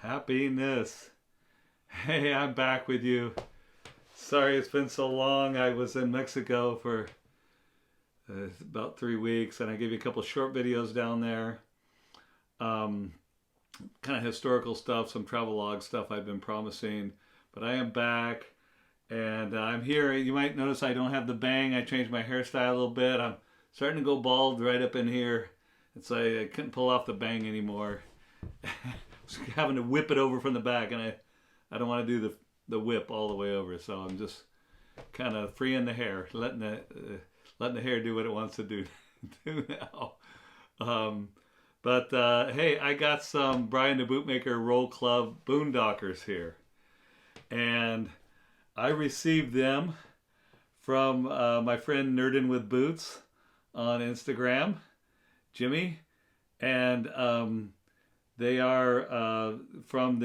Happiness. Hey, I'm back with you. Sorry it's been so long. I was in Mexico for about 3 weeks, and I gave you a couple of short videos down there. Um, Kind of historical stuff, some travelogue stuff I've been promising. But I am back, and I'm here. You might notice I don't have the bang. I changed my hairstyle a little bit. I'm starting to go bald right up in here. It's like I couldn't pull off the bang anymore. Having to whip it over from the back, and I don't want to do the whip all the way over, so I'm just kind of freeing the hair, letting the hair do what it wants to do now. Um, but hey, I got some Brian the Bootmaker Roll Club Boondockers here, and I received them from my friend Nerdin with Boots on Instagram, Jimmy, and they are from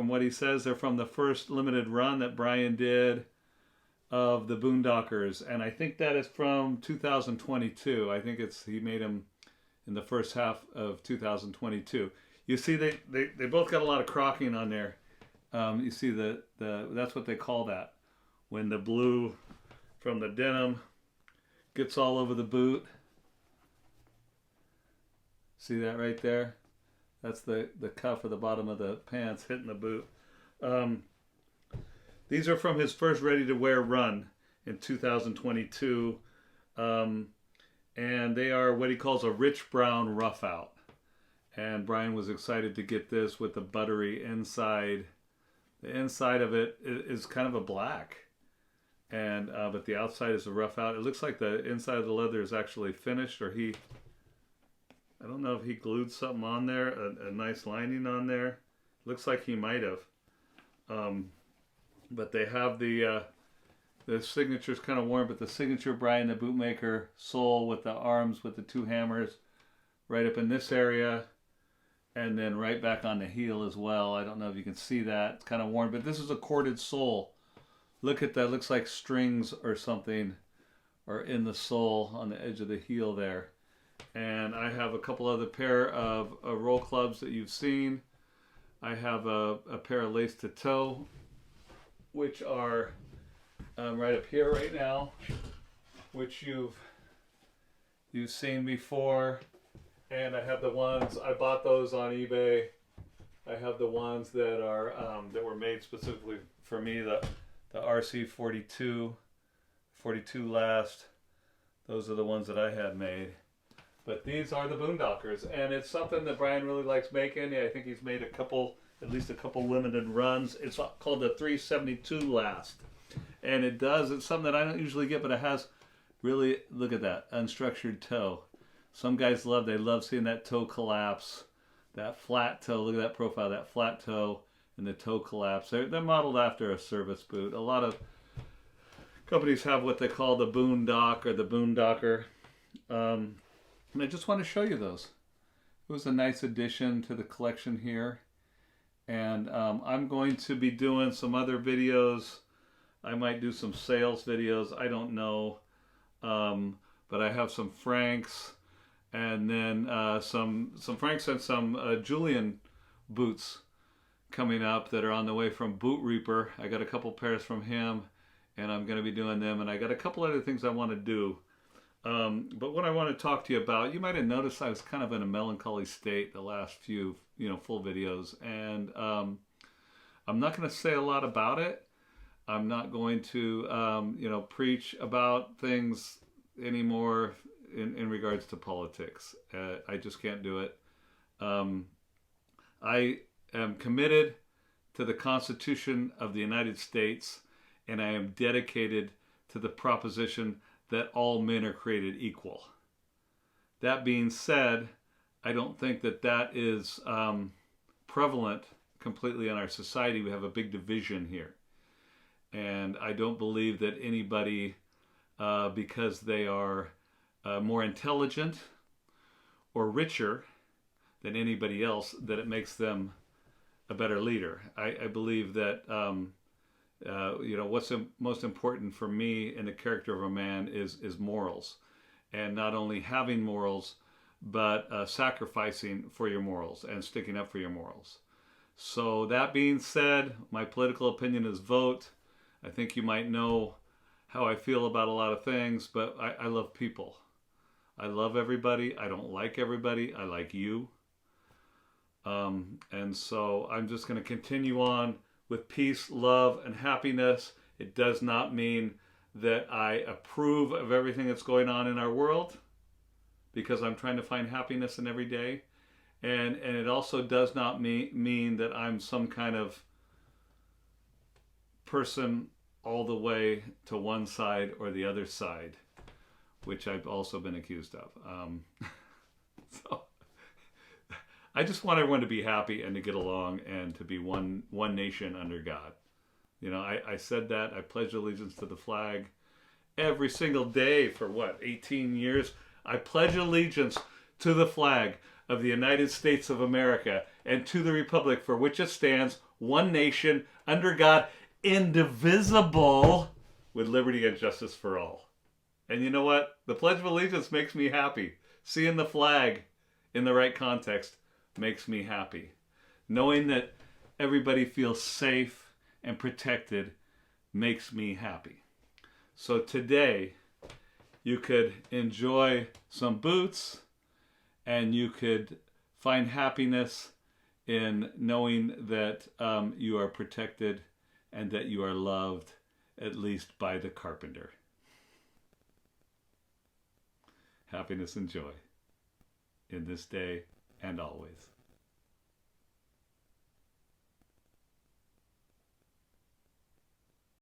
what he says, they're from the first limited run that Brian did of the Boondockers, and I think that is from 2022. I think he made them in the first half of 2022. You see, they both got a lot of crocking on there. You see that's what they call that, when the blue from the denim gets all over the boot. See that right there? That's the cuff of the bottom of the pants hitting the boot. These are from his first ready-to-wear run in 2022. And they are what he calls a rich brown rough out. And Brian was excited to get this with the buttery inside. The inside of it is kind of a black. And but the outside is a rough out. It looks like the inside of the leather is actually finished, or I don't know if he glued something on there, a nice lining on there. Looks like he might have. But they have the signature's kind of worn, but the signature Brian the Bootmaker sole with the arms with the two hammers right up in this area, and then right back on the heel as well. I don't know if you can see that. It's kind of worn, but this is a corded sole. Look at that. Looks like strings or something are in the sole on the edge of the heel there. And I have a couple other pair of roll clubs that you've seen. I have a pair of lace to toe, which are right up here right now, which you've seen before. And I have the ones, I bought those on eBay. I have the ones that are that were made specifically for me, the RC 42 last. Those are the ones that I had made. But these are the Boondockers, and it's something that Brian really likes making. I think he's made at least a couple limited runs. It's called the 372 last. And it's something that I don't usually get, but it has really, look at that, unstructured toe. Some guys they love seeing that toe collapse, that flat toe. Look at that profile, that flat toe and the toe collapse. They're modeled after a service boot. A lot of companies have what they call the Boondock or the Boondocker. And I just want to show you those. It was a nice addition to the collection here. And I'm going to be doing some other videos. I might do some sales videos. I don't know. But I have some Franks, and then some Franks and some Julian boots coming up that are on the way from Boot Reaper. I got a couple pairs from him, and I'm going to be doing them. And I got a couple other things I want to do. But what I want to talk to you about, you might have noticed I was kind of in a melancholy state the last few, full videos, and I'm not going to say a lot about it. I'm not going to, preach about things anymore in regards to politics. I just can't do it. I am committed to the Constitution of the United States, and I am dedicated to the proposition that all men are created equal. That being said, I don't think that is prevalent completely in our society. We have a big division here. And I don't believe that anybody, because they are more intelligent or richer than anybody else, that it makes them a better leader. I believe that what's most important for me in the character of a man is morals, and not only having morals, but sacrificing for your morals and sticking up for your morals. So that being said, my political opinion is vote. I think you might know how I feel about a lot of things, but I love people. I love everybody. I don't like everybody. I like you. And so I'm just going to continue on with peace, love, and happiness. It does not mean that I approve of everything that's going on in our world, because I'm trying to find happiness in every day. And it also does not mean that I'm some kind of person all the way to one side or the other side, which I've also been accused of. So I just want everyone to be happy and to get along and to be one nation under God. You know, I said that. I pledge allegiance to the flag every single day for 18 years. I pledge allegiance to the flag of the United States of America and to the republic for which it stands, one nation under God, indivisible, with liberty and justice for all. And you know what? The Pledge of Allegiance makes me happy. Seeing the flag in the right context makes me happy. Knowing that everybody feels safe and protected makes me happy. So today, you could enjoy some boots, and you could find happiness in knowing that you are protected and that you are loved, at least by the carpenter. Happiness and joy in this day and always.